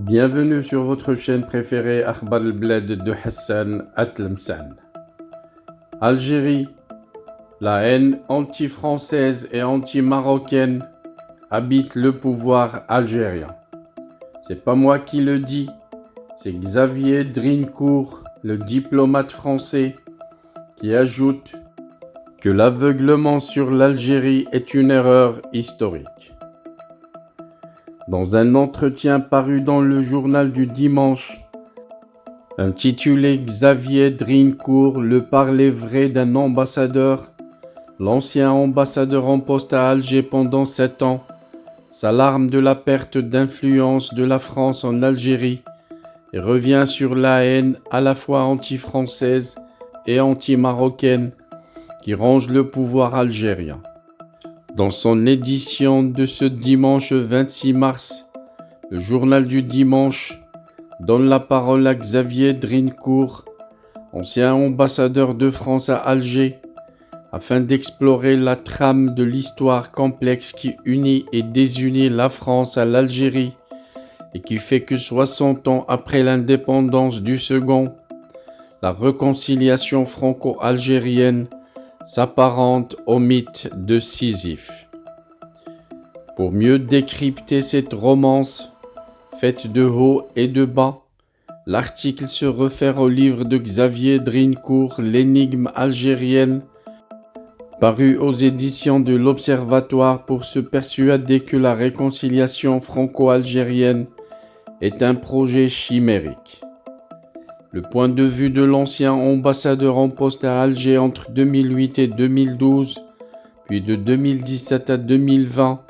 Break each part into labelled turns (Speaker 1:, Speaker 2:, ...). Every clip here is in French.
Speaker 1: Bienvenue sur votre chaîne préférée Akhbar al-Bled de Hassan Atlemsan. Algérie, la haine anti-française et anti-marocaine habite le pouvoir algérien. C'est pas moi qui le dis, c'est Xavier Drincourt, le diplomate français, qui ajoute que l'aveuglement sur l'Algérie est une erreur historique. Dans un entretien paru dans le journal du dimanche, intitulé Xavier Drincourt, le parler vrai d'un ambassadeur, l'ancien ambassadeur en poste à Alger pendant 7 ans, s'alarme de la perte d'influence de la France en Algérie et revient sur la haine à la fois anti-française et anti-marocaine qui ronge le pouvoir algérien. Dans son édition de ce dimanche 26 mars, le journal du dimanche donne la parole à Xavier Drincourt, ancien ambassadeur de France à Alger, afin d'explorer la trame de l'histoire complexe qui unit et désunit la France à l'Algérie et qui fait que 60 ans après l'indépendance du second, la réconciliation franco-algérienne s'apparente au mythe de Sisyphe. Pour mieux décrypter cette romance, faite de haut et de bas, l'article se réfère au livre de Xavier Drincourt, L'énigme algérienne, paru aux éditions de l'Observatoire pour se persuader que la réconciliation franco-algérienne est un projet chimérique. Le point de vue de l'ancien ambassadeur en poste à Alger entre 2008 et 2012, puis de 2017 à 2020,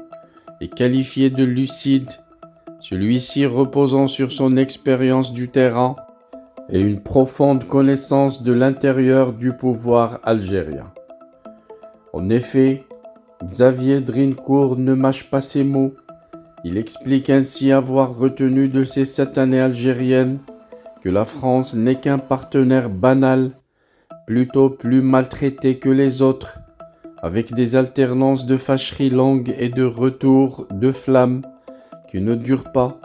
Speaker 1: est qualifié de lucide, celui-ci reposant sur son expérience du terrain et une profonde connaissance de l'intérieur du pouvoir algérien. En effet, Xavier Drincourt ne mâche pas ses mots. Il explique ainsi avoir retenu de ces 7 années algériennes que la France n'est qu'un partenaire banal, plutôt plus maltraité que les autres, avec des alternances de fâcheries longues et de retours de flammes qui ne durent pas.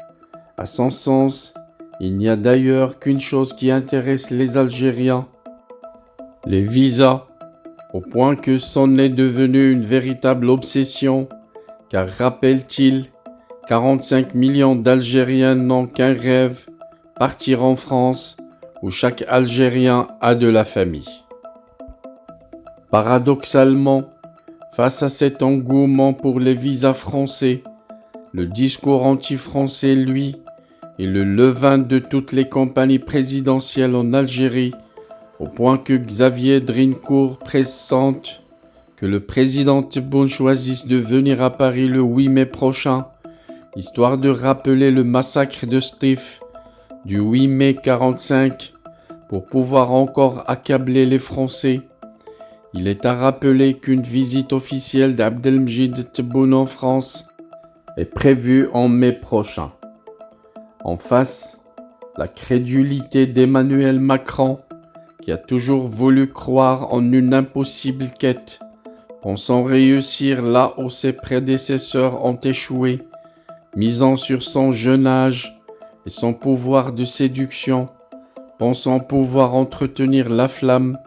Speaker 1: À son sens, il n'y a d'ailleurs qu'une chose qui intéresse les Algériens, les visas, au point que c'en est devenu une véritable obsession, car rappelle-t-il, 45 millions d'Algériens n'ont qu'un rêve, partir en France, où chaque Algérien a de la famille. Paradoxalement, face à cet engouement pour les visas français, le discours anti-français, lui, est le levain de toutes les campagnes présidentielles en Algérie, au point que Xavier Drincourt pressente que le président Tebboune choisisse de venir à Paris le 8 mai prochain, histoire de rappeler le massacre de Stif du 8 mai 1945, pour pouvoir encore accabler les Français. Il est à rappeler qu'une visite officielle d'Abdelmjid Tebboune en France est prévue en mai prochain. En face, la crédulité d'Emmanuel Macron, qui a toujours voulu croire en une impossible quête, pensant réussir là où ses prédécesseurs ont échoué, misant sur son jeune âge et son pouvoir de séduction, pensant pouvoir entretenir la flamme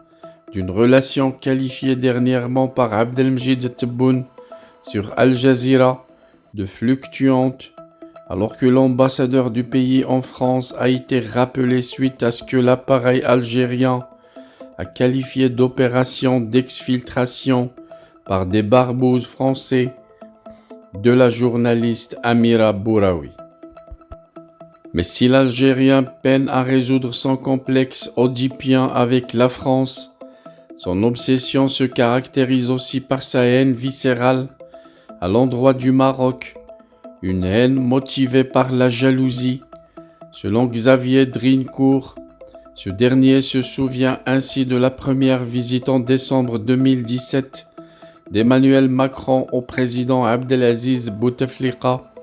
Speaker 1: d'une relation qualifiée dernièrement par Abdelmjid Tebboune sur Al Jazeera de fluctuante, alors que l'ambassadeur du pays en France a été rappelé suite à ce que l'appareil algérien a qualifié d'opération d'exfiltration par des barbouzes français de la journaliste Amira Bouraoui. Mais si l'Algérien peine à résoudre son complexe oedipien avec la France, son obsession se caractérise aussi par sa haine viscérale à l'endroit du Maroc, une haine motivée par la jalousie. Selon Xavier Drincourt, ce dernier se souvient ainsi de la première visite en décembre 2017 d'Emmanuel Macron au président Abdelaziz Bouteflika,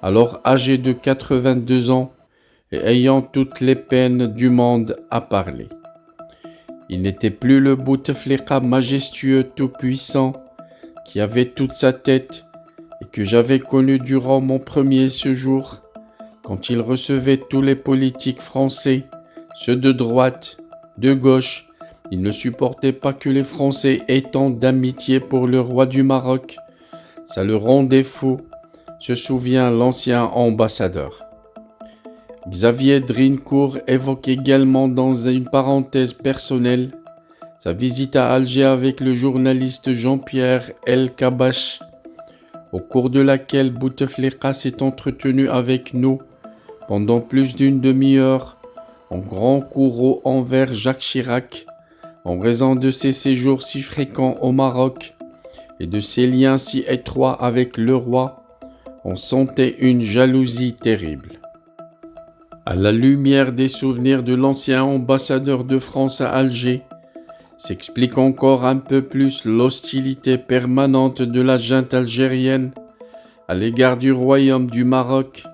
Speaker 1: alors âgé de 82 ans et ayant toutes les peines du monde à parler. Il n'était plus le Bouteflika majestueux tout-puissant qui avait toute sa tête et que j'avais connu durant mon premier séjour quand il recevait tous les politiques français, ceux de droite, de gauche, il ne supportait pas que les Français aient tant d'amitié pour le roi du Maroc. Ça le rendait fou, se souvient l'ancien ambassadeur. Xavier Drincourt évoque également dans une parenthèse personnelle sa visite à Alger avec le journaliste Jean-Pierre El Kabbach, au cours de laquelle Bouteflika s'est entretenu avec nous pendant plus d'une demi-heure en grand courroux envers Jacques Chirac, en raison de ses séjours si fréquents au Maroc et de ses liens si étroits avec le roi. On sentait une jalousie terrible. À la lumière des souvenirs de l'ancien ambassadeur de France à Alger, s'explique encore un peu plus l'hostilité permanente de la junte algérienne à l'égard du royaume du Maroc,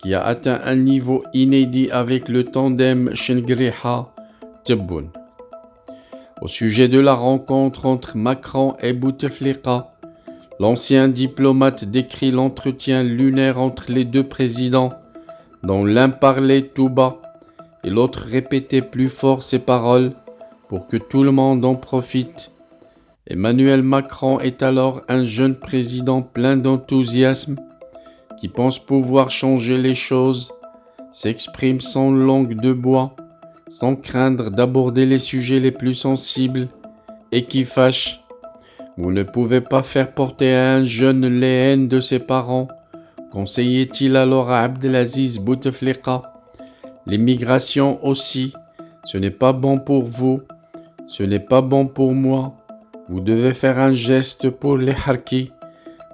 Speaker 1: qui a atteint un niveau inédit avec le tandem Chengriha-Tebboune. Au sujet de la rencontre entre Macron et Bouteflika, l'ancien diplomate décrit l'entretien lunaire entre les deux présidents, dont l'un parlait tout bas et l'autre répétait plus fort ses paroles pour que tout le monde en profite. Emmanuel Macron est alors un jeune président plein d'enthousiasme qui pense pouvoir changer les choses, s'exprime sans langue de bois, sans craindre d'aborder les sujets les plus sensibles et qui fâchent. Vous ne pouvez pas faire porter à un jeune les haines de ses parents, conseillait-il alors à Abdelaziz Bouteflika. L'immigration aussi, ce n'est pas bon pour vous, ce n'est pas bon pour moi. Vous devez faire un geste pour les harkis,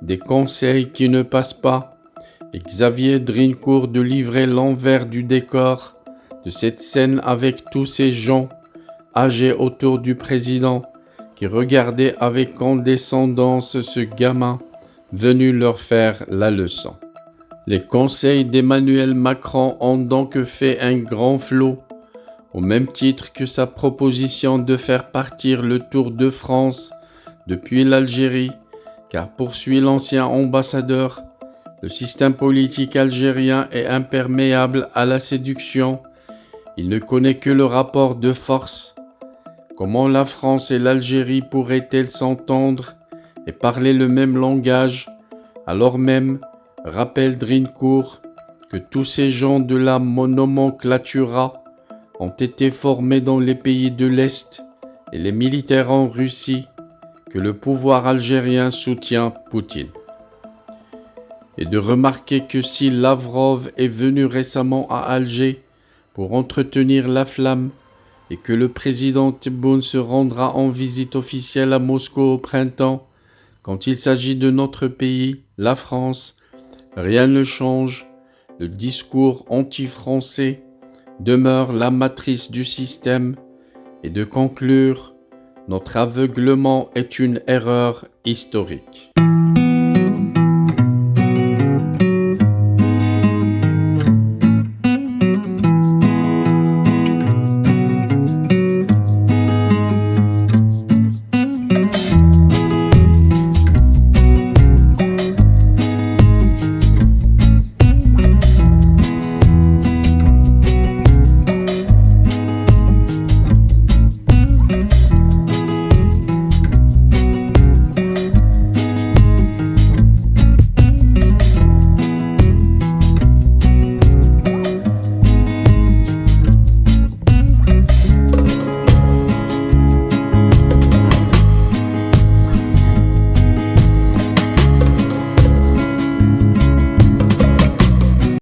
Speaker 1: des conseils qui ne passent pas. Et Xavier Drincourt de livrer l'envers du décor de cette scène avec tous ces gens âgés autour du président qui regardaient avec condescendance ce gamin venu leur faire la leçon. Les conseils d'Emmanuel Macron ont donc fait un grand flot, au même titre que sa proposition de faire partir le Tour de France depuis l'Algérie, car poursuit l'ancien ambassadeur, le système politique algérien est imperméable à la séduction. Il ne connaît que le rapport de force. Comment la France et l'Algérie pourraient-elles s'entendre et parler le même langage, alors même, rappelle Drincourt, que tous ces gens de la nomenclatura ont été formés dans les pays de l'Est et les militaires en Russie, que le pouvoir algérien soutient Poutine. Et de remarquer que si Lavrov est venu récemment à Alger pour entretenir la flamme et que le président Tebboune se rendra en visite officielle à Moscou au printemps, quand il s'agit de notre pays, la France, rien ne change, le discours anti-français demeure la matrice du système et de conclure, notre aveuglement est une erreur historique.